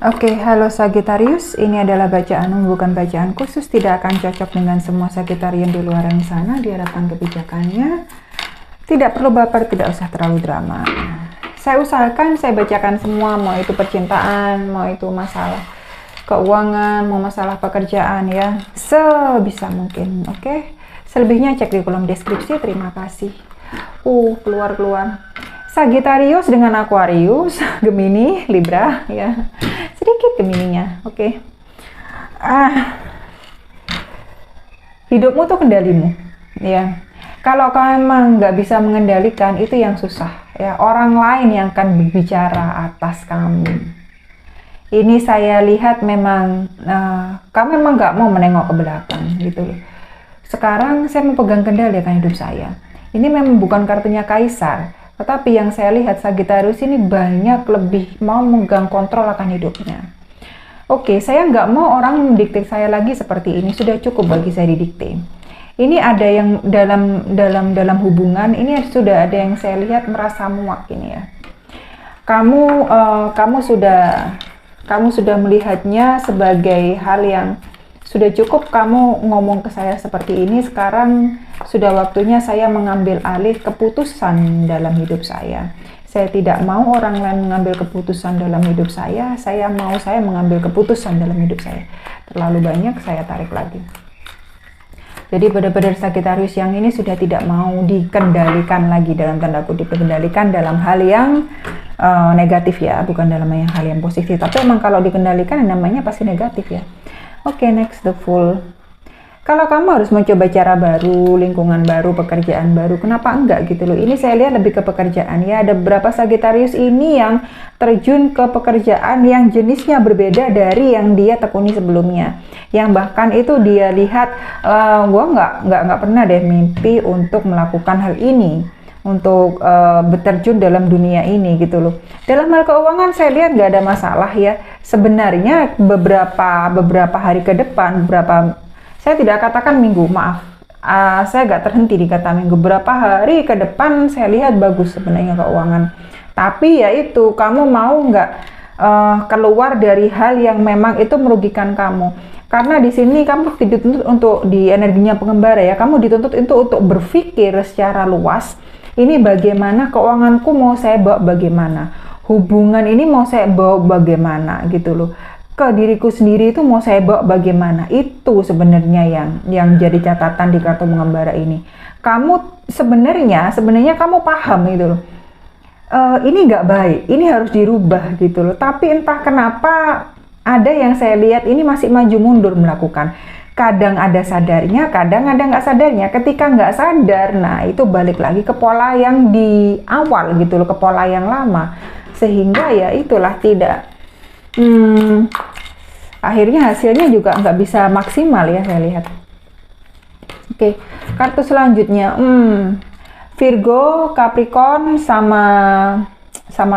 Oke, halo Sagittarius. Ini adalah bacaan bukan bacaan khusus, tidak akan cocok dengan semua Sagittarian di luar sana. Diharapkan kebijakannya tidak perlu baper, tidak usah terlalu drama. Saya usahakan saya bacakan semua, mau itu percintaan, mau itu masalah keuangan, mau masalah pekerjaan ya, sebisa mungkin. Oke, selebihnya cek di kolom deskripsi. Terima kasih. Keluar. Sagittarius dengan Aquarius, Gemini, Libra ya. Sedikit Gemininya. Oke. Hidupmu tuh kendalimu ya. Kalau kamu emang nggak bisa mengendalikan, itu yang susah ya. Orang lain yang akan berbicara atas kamu. Ini saya lihat memang kamu memang nggak mau menengok ke belakang gitu loh. Sekarang saya memegang kendali akan hidup saya. Ini memang bukan kartunya kaisar, tetapi yang saya lihat Sagittarius ini banyak lebih mau memegang kontrol akan hidupnya. Oke, saya nggak mau orang mendikte saya lagi seperti ini. Sudah cukup bagi saya didikte. Ini ada yang dalam hubungan ini sudah ada yang saya lihat merasa muak ini ya. Kamu sudah melihatnya sebagai hal yang sudah cukup kamu ngomong ke saya seperti ini. Sekarang sudah waktunya saya mengambil alih keputusan dalam hidup saya. Saya tidak mau orang lain mengambil keputusan dalam hidup saya. Saya mengambil keputusan dalam hidup saya. Terlalu banyak, saya tarik lagi. Jadi benar-benar Sagittarius yang ini sudah tidak mau dikendalikan lagi, dalam tanda kutip dikendalikan dalam hal yang negatif ya, bukan dalam hal yang positif. Tapi emang kalau dikendalikan namanya pasti negatif ya. Oke, next, the Fool. Kalau kamu harus mencoba cara baru, lingkungan baru, pekerjaan baru, kenapa enggak gitu loh. Ini saya lihat lebih ke pekerjaan ya. Ada beberapa Sagittarius ini yang terjun ke pekerjaan yang jenisnya berbeda dari yang dia tekuni sebelumnya. Yang bahkan itu dia lihat, gue nggak pernah deh mimpi untuk melakukan hal ini, untuk berterjun dalam dunia ini gitu loh. Dalam hal keuangan saya lihat nggak ada masalah ya. Sebenarnya beberapa hari ke depan, saya tidak katakan minggu, maaf. Saya nggak terhenti di kata minggu. Beberapa hari ke depan saya lihat bagus sebenarnya keuangan. Tapi ya itu, kamu mau nggak keluar dari hal yang memang itu merugikan kamu. Karena di sini kamu dituntut untuk di energinya pengembara ya. Kamu dituntut itu untuk berpikir secara luas. Ini bagaimana keuanganku mau saya bawa bagaimana. Hubungan ini mau saya bawa bagaimana gitu loh. Ke diriku sendiri itu mau saya bawa bagaimana. Itu sebenarnya yang jadi catatan di kartu pengembara ini. Kamu sebenarnya kamu paham gitu loh. Ini nggak baik, ini harus dirubah gitu loh. Tapi entah kenapa ada yang saya lihat ini masih maju mundur melakukan. Kadang ada sadarnya, kadang ada nggak sadarnya. Ketika nggak sadar, nah itu balik lagi ke pola yang di awal gitu loh, ke pola yang lama. Sehingga ya itulah tidak. Akhirnya hasilnya juga nggak bisa maksimal ya saya lihat. Oke, kartu selanjutnya. Virgo, Capricorn sama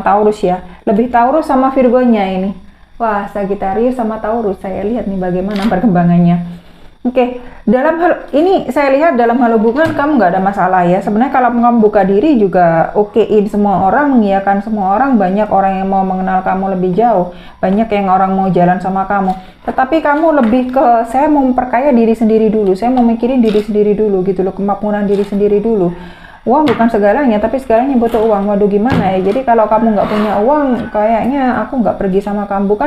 Taurus ya. Lebih Taurus sama Virgonya ini. Wah, Sagittarius sama Taurus. Saya lihat nih bagaimana perkembangannya. Oke, dalam hal ini saya lihat dalam hal hubungan kamu nggak ada masalah ya. Sebenarnya kalau kamu buka diri juga okein semua orang, mengiyakan semua orang. Banyak orang yang mau mengenal kamu lebih jauh. Banyak yang orang mau jalan sama kamu. Tetapi kamu lebih ke, saya mau memperkaya diri sendiri dulu. Saya mau mikirin diri sendiri dulu gitu loh, kemakmuran diri sendiri dulu. Uang bukan segalanya, tapi segalanya butuh uang. Waduh gimana ya, jadi kalau kamu nggak punya uang, kayaknya aku nggak pergi sama kamu.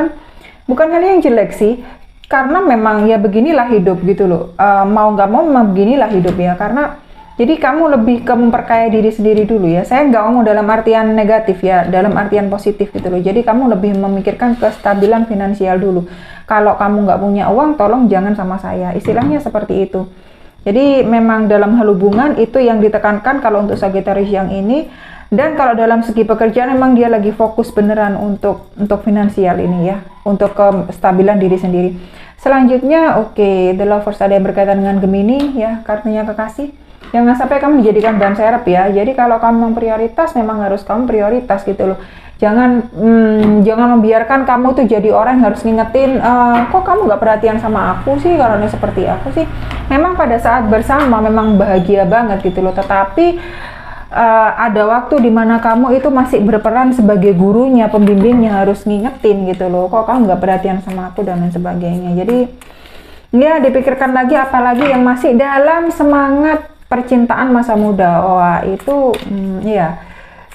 Bukan hal yang jelek sih, karena memang ya beginilah hidup gitu loh. Mau nggak mau memang beginilah hidup ya, karena jadi kamu lebih ke memperkaya diri sendiri dulu ya. Saya nggak ngomong dalam artian negatif ya, dalam artian positif gitu loh. Jadi kamu lebih memikirkan kestabilan finansial dulu. Kalau kamu nggak punya uang, tolong jangan sama saya, istilahnya seperti itu. Jadi memang dalam hal hubungan itu yang ditekankan kalau untuk Sagittarius yang ini. Dan kalau dalam segi pekerjaan memang dia lagi fokus beneran untuk finansial ini ya, untuk kestabilan diri sendiri. Selanjutnya oke, The Lovers ada yang berkaitan dengan Gemini ya, kartunya kekasih. Jangan sampai kamu dijadikan ban serep ya. Jadi kalau kamu prioritas memang harus kamu prioritas gitu loh. Jangan membiarkan kamu tuh jadi orang yang harus ngingetin, kok kamu nggak perhatian sama aku sih, karena seperti aku sih. Memang pada saat bersama memang bahagia banget gitu loh, tetapi ada waktu di mana kamu itu masih berperan sebagai gurunya, pembimbingnya, harus ngingetin gitu loh, kok kamu nggak perhatian sama aku dan lain sebagainya. Jadi ya dipikirkan lagi, apalagi yang masih dalam semangat percintaan masa muda. Wah itu ya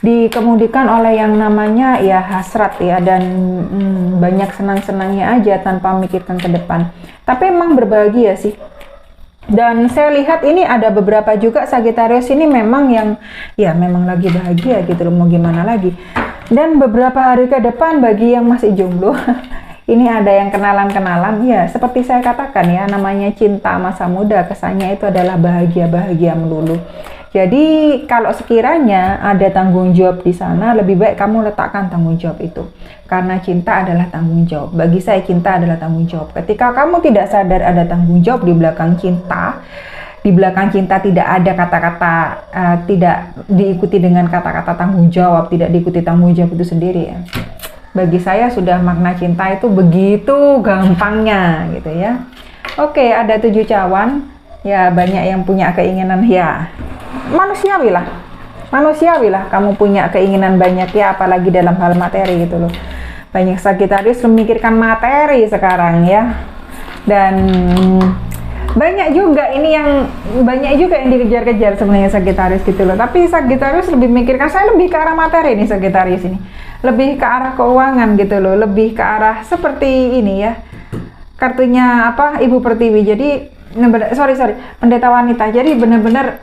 dikemudikan oleh yang namanya ya hasrat ya, dan banyak senang-senangnya aja tanpa memikirkan ke depan. Tapi emang berbahagia sih. Dan saya lihat ini ada beberapa juga Sagittarius ini memang yang ya memang lagi bahagia gitu loh, mau gimana lagi. Dan beberapa hari ke depan bagi yang masih jomblo ini ada yang kenalan-kenalan, ya seperti saya katakan ya, namanya cinta masa muda kesannya itu adalah bahagia-bahagia melulu. Jadi kalau sekiranya ada tanggung jawab di sana, lebih baik kamu letakkan tanggung jawab itu. Karena cinta adalah tanggung jawab. Bagi saya cinta adalah tanggung jawab. Ketika kamu tidak sadar ada tanggung jawab di belakang cinta, di belakang cinta tidak ada kata-kata, tidak diikuti dengan kata-kata tanggung jawab, tidak diikuti tanggung jawab itu sendiri ya. Bagi saya sudah makna cinta itu begitu gampangnya gitu ya. Oke, ada 7 cawan. Ya banyak yang punya keinginan ya. Manusiawi lah kamu punya keinginan banyak ya, apalagi dalam hal materi gitu loh. Banyak Sagittarius memikirkan materi sekarang ya. Dan banyak juga yang dikejar-kejar sebenarnya Sagittarius gitu loh. Tapi Sagittarius lebih memikirkan, saya lebih ke arah materi nih Sagittarius ini. Lebih ke arah keuangan gitu loh, lebih ke arah seperti ini ya. Kartunya apa? Ibu Pertiwi. Jadi pendeta wanita. Jadi benar-benar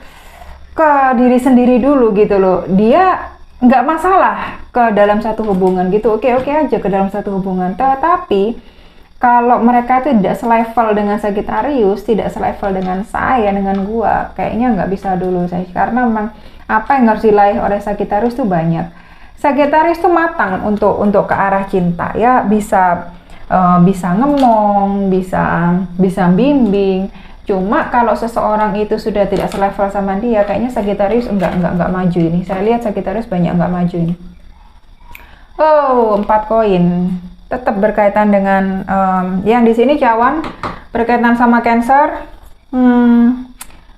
ke diri sendiri dulu gitu loh. Dia nggak masalah ke dalam satu hubungan gitu, oke aja ke dalam satu hubungan. Tetapi kalau mereka itu tidak selevel dengan Sagittarius, tidak selevel dengan saya, dengan gua, kayaknya nggak bisa dulu saya. Karena memang apa yang harus diraih oleh Sagittarius tuh banyak. Sagittarius tuh matang untuk ke arah cinta ya, bisa ngomong, bisa bimbing. Cuma kalau seseorang itu sudah tidak selevel sama dia, kayaknya Sagittarius enggak maju ini. Saya lihat Sagittarius banyak enggak maju ini. Oh, 4 koin. Tetap berkaitan dengan yang di sini cawan, berkaitan sama Cancer,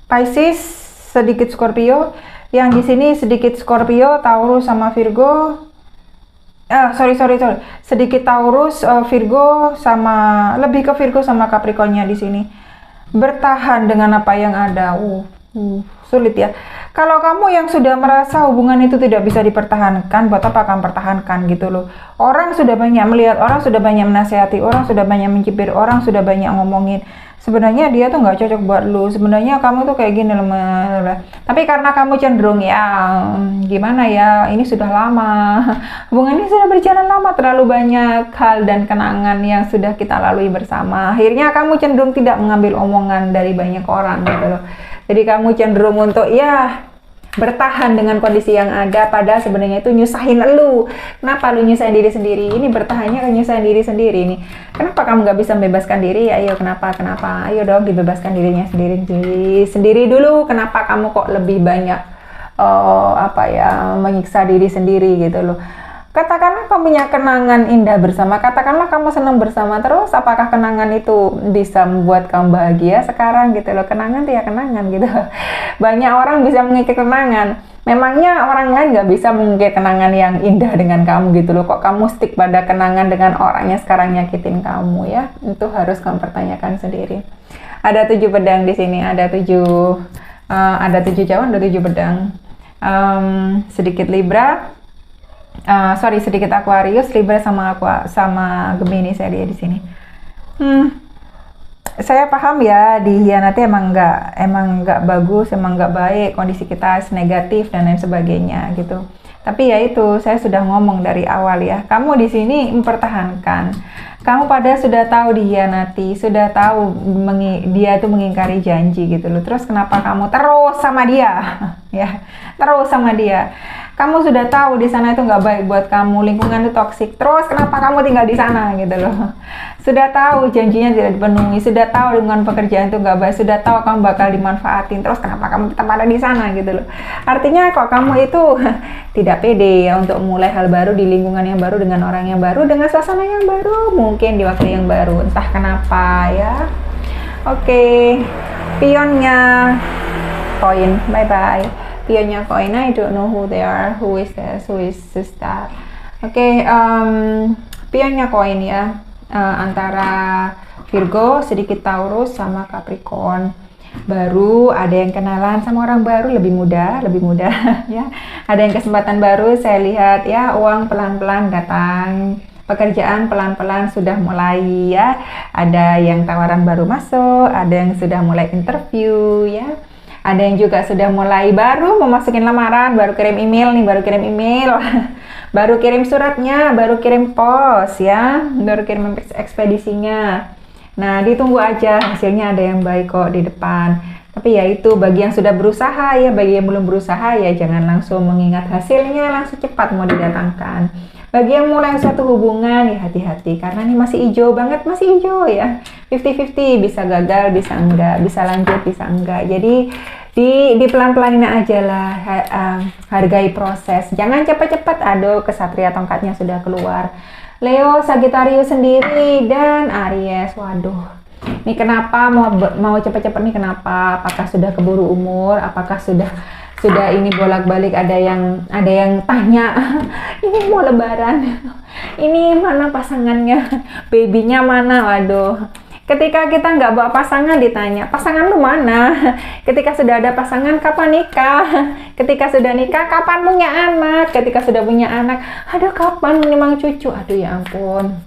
Pisces, sedikit Scorpio. Yang di sini sedikit Scorpio, Taurus sama Virgo. Sedikit Taurus, Virgo sama, lebih ke Virgo sama Capricornnya di sini. Bertahan dengan apa yang ada. Sulit ya. Kalau kamu yang sudah merasa hubungan itu tidak bisa dipertahankan, buat apa kamu pertahankan gitu loh. Orang sudah banyak melihat, orang sudah banyak menasihati, orang sudah banyak mencibir, orang sudah banyak ngomongin. Sebenarnya dia tuh nggak cocok buat lu. Sebenarnya kamu tuh kayak gini loh. Tapi karena kamu cenderung ya gimana ya, ini sudah lama. Hubungan ini sudah berjalan lama, terlalu banyak hal dan kenangan yang sudah kita lalui bersama. Akhirnya kamu cenderung tidak mengambil omongan dari banyak orang gitu loh. Jadi kamu cenderung untuk ya bertahan dengan kondisi yang ada, padahal sebenarnya itu nyusahin lu. Kenapa lu nyusahin diri sendiri? Ini bertahannya kan nyusahin diri sendiri nih. Kenapa kamu nggak bisa membebaskan diri? Ayo kenapa? Ayo dong dibebaskan dirinya sendiri dulu. Kenapa kamu kok lebih banyak menyiksa diri sendiri gitu loh. Katakanlah kamu punya kenangan indah bersama, katakanlah kamu senang bersama terus, apakah kenangan itu bisa membuat kamu bahagia sekarang gitu loh? Kenangan tuh ya kenangan gitu. Banyak orang bisa mengikir kenangan. Memangnya orang lain nggak bisa mengikir kenangan yang indah dengan kamu gitu loh? Kok kamu stick pada kenangan dengan orang yang sekarang nyakitin kamu ya? Itu harus kamu pertanyakan sendiri. Ada 7 pedang di sini, ada 7 cawan, ada 7 pedang. Sedikit Libra. Sedikit Aquarius, Libra sama Gemini saya lihat di sini. Saya paham ya, dihianati emang nggak bagus, emang nggak baik, kondisi kita negatif dan lain sebagainya gitu. Tapi ya itu saya sudah ngomong dari awal ya, kamu di sini mempertahankan. Kamu pada sudah tahu dihianati, sudah tahu dia itu mengingkari janji gitu loh. Terus kenapa kamu terus sama dia? Ya, terus sama dia. Kamu sudah tahu di sana itu nggak baik buat kamu, lingkungan itu toksik. Terus kenapa kamu tinggal di sana gitu loh? Sudah tahu janjinya tidak dipenuhi, sudah tahu lingkungan pekerjaan itu nggak baik, sudah tahu kamu bakal dimanfaatin. Terus kenapa kamu tetap ada di sana gitu loh? Artinya kok kamu itu tidak pede ya untuk mulai hal baru di lingkungan yang baru, dengan orang yang baru, dengan suasana yang baru, mungkin di waktu yang baru. Entah kenapa ya. Oke, pionnya koin, bye-bye. Pionnya koin, I don't know who they are, who is this, who is that. Oke, pionnya koin ya, antara Virgo, sedikit Taurus, sama Capricorn. Baru ada yang kenalan sama orang baru, lebih mudah ya. Ada yang kesempatan baru, saya lihat ya, uang pelan-pelan datang, pekerjaan pelan-pelan sudah mulai ya. Ada yang tawaran baru masuk, ada yang sudah mulai interview ya. Ada yang juga sudah mulai baru mau masukin lamaran, baru kirim email nih, baru kirim email. Baru kirim suratnya, baru kirim pos ya, baru kirim ekspedisinya. Nah, ditunggu aja, hasilnya ada yang baik kok di depan. Tapi ya itu, bagi yang sudah berusaha ya, bagi yang belum berusaha ya jangan langsung mengingat hasilnya, langsung cepat mau didatangkan. Bagi yang mulai suatu hubungan ya hati-hati, karena ini masih hijau banget, masih hijau ya. 50-50, bisa gagal, bisa enggak, bisa lanjut, bisa enggak. Jadi di pelan-pelanin aja lah, hargai proses. Jangan cepat-cepat, aduh kesatria tongkatnya sudah keluar. Leo, Sagittarius sendiri, dan Aries. Waduh, ini kenapa mau cepat-cepat nih? Kenapa? Apakah sudah keburu umur? Apakah sudah ini bolak-balik ada yang tanya, ini mau lebaran, ini mana pasangannya, babynya mana? Waduh. Ketika kita nggak bawa pasangan ditanya, pasangan lu mana? Ketika sudah ada pasangan, kapan nikah? Ketika sudah nikah, kapan punya anak? Ketika sudah punya anak, aduh kapan memang cucu? Aduh ya ampun.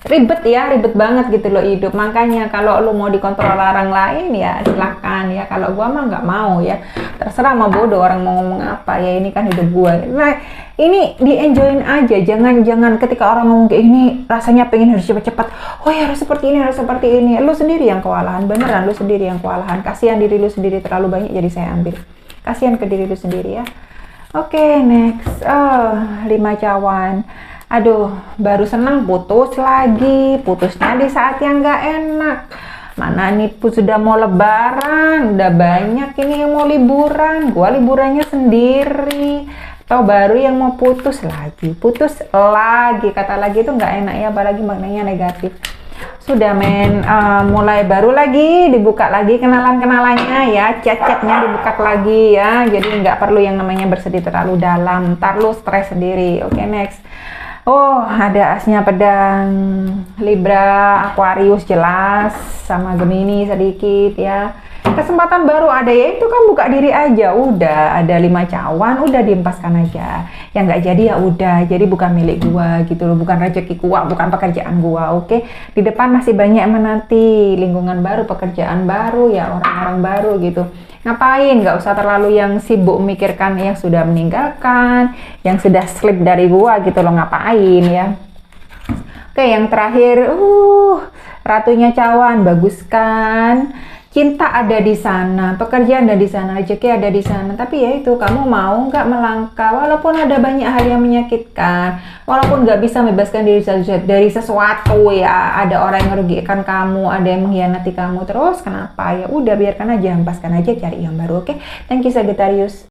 Ribet ya, ribet banget gitu loh hidup. Makanya kalau lu mau dikontrol orang lain ya silahkan ya. Kalau gua mah nggak mau ya. Terserah mau bodoh orang mau ngomong apa ya, ini kan hidup gua. Nah, ini di-enjoyin aja. Jangan ketika orang ngomong kayak ini rasanya pengen harus cepet-cepet. Oh ya harus seperti ini, harus seperti ini. Lu sendiri yang kewalahan, beneran lu sendiri yang kewalahan. Kasihan diri lu sendiri terlalu banyak jadi saya ambil. Kasihan ke diri lu sendiri ya. Oke, next. 5 cawan. Aduh, baru senang putus lagi. Putusnya di saat yang nggak enak. Mana nih sudah mau lebaran, udah banyak ini yang mau liburan. Gua liburannya sendiri. Atau baru yang mau putus lagi. Putus lagi. Kata lagi itu nggak enak ya, apalagi maknanya negatif. Sudah mulai baru lagi, dibuka lagi kenalan-kenalannya ya, chat-chatnya dibuka lagi ya. Jadi nggak perlu yang namanya bersedih terlalu dalam. Ntar lu stres sendiri. Oke, next. Oh, ada asnya pedang, Libra, Aquarius jelas, sama Gemini sedikit ya. Kesempatan baru ada, ya itu kan buka diri aja, udah ada 5 cawan, udah diempaskan aja. Yang nggak jadi ya udah, jadi bukan milik gua gitu loh, bukan rezeki gua, bukan pekerjaan gua, oke? Di depan masih banyak menanti, lingkungan baru, pekerjaan baru ya, orang-orang baru gitu. Ngapain? Nggak usah terlalu yang sibuk memikirkan yang sudah meninggalkan, yang sudah slip dari gua gitu loh, ngapain ya. Oke, yang terakhir, Ratunya Cawan, bagus kan? Cinta ada di sana, pekerjaan ada di sana, rezeki ada di sana. Tapi ya itu, kamu mau nggak melangkah walaupun ada banyak hal yang menyakitkan, walaupun nggak bisa membebaskan diri dari sesuatu ya. Ada orang yang merugikan kamu, ada yang mengkhianati kamu. Terus kenapa? Ya udah biarkan aja, hempaskan aja, cari yang baru. Oke, thank you Sagittarius.